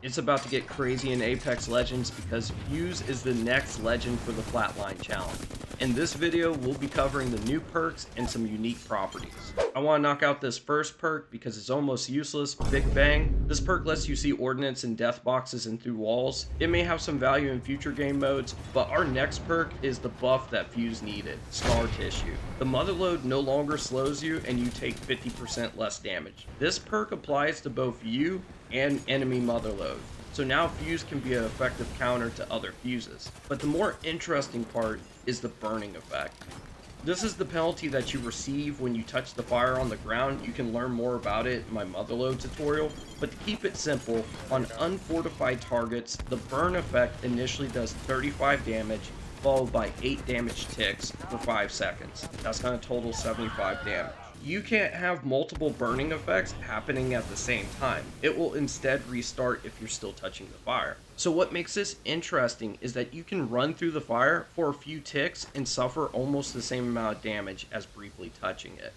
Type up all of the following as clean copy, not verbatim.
It's about to get crazy in Apex Legends because Fuse is the next legend for the Flatline challenge. In this video, we'll be covering the new perks and some unique properties. I want to knock out this first perk because it's almost useless, Big Bang. This perk lets you see ordnance in death boxes and through walls. It may have some value in future game modes, but our next perk is the buff that Fuse needed, Scar Tissue. The Motherload no longer slows you and you take 50% less damage. This perk applies to both you and enemy Motherload. So now Fuse can be an effective counter to other Fuses. But the more interesting part is the burning effect. This is the penalty that you receive when you touch the fire on the ground. You can learn more about it in my Motherload tutorial, but to keep it simple, on unfortified targets, the burn effect initially does 35 damage, followed by 8 damage ticks for 5 seconds. That's going to total 75 damage. You can't have multiple burning effects happening at the same time. It will instead restart if you're still touching the fire. So what makes this interesting is that you can run through the fire for a few ticks and suffer almost the same amount of damage as briefly touching it.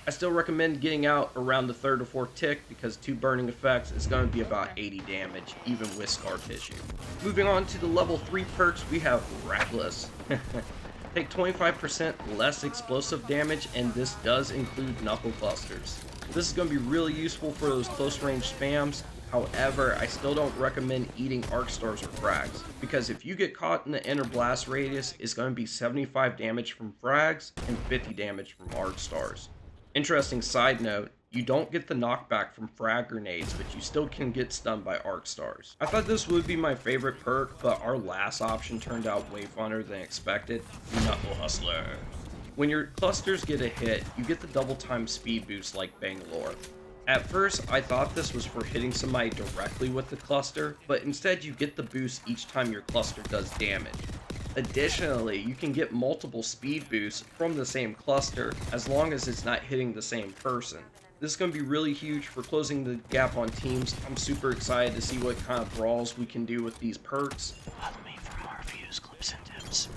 I still recommend getting out around the 3rd or 4th tick because 2 burning effects is going to be about 80 damage, even with Scar Tissue. Moving on to the level 3 perks, we have Reckless. Take 25% less explosive damage, and this does include knuckle clusters. This is going to be really useful for those close range spams. However, I still don't recommend eating arc stars or frags, because if you get caught in the inner blast radius, it's going to be 75 damage from frags and 50 damage from arc stars. Interesting side note, you don't get the knockback from frag grenades, but you still can get stunned by arc stars. I thought this would be my favorite perk, but our last option turned out way funner than expected, Knuckle Hustler. When your clusters get a hit, you get the double time speed boost like Bangalore. At first, I thought this was for hitting somebody directly with the cluster, but instead you get the boost each time your cluster does damage. Additionally, you can get multiple speed boosts from the same cluster as long as it's not hitting the same person. This is going to be really huge for closing the gap on teams. I'm super excited to see what kind of brawls we can do with these perks. Follow me for more Fuse clips and tips.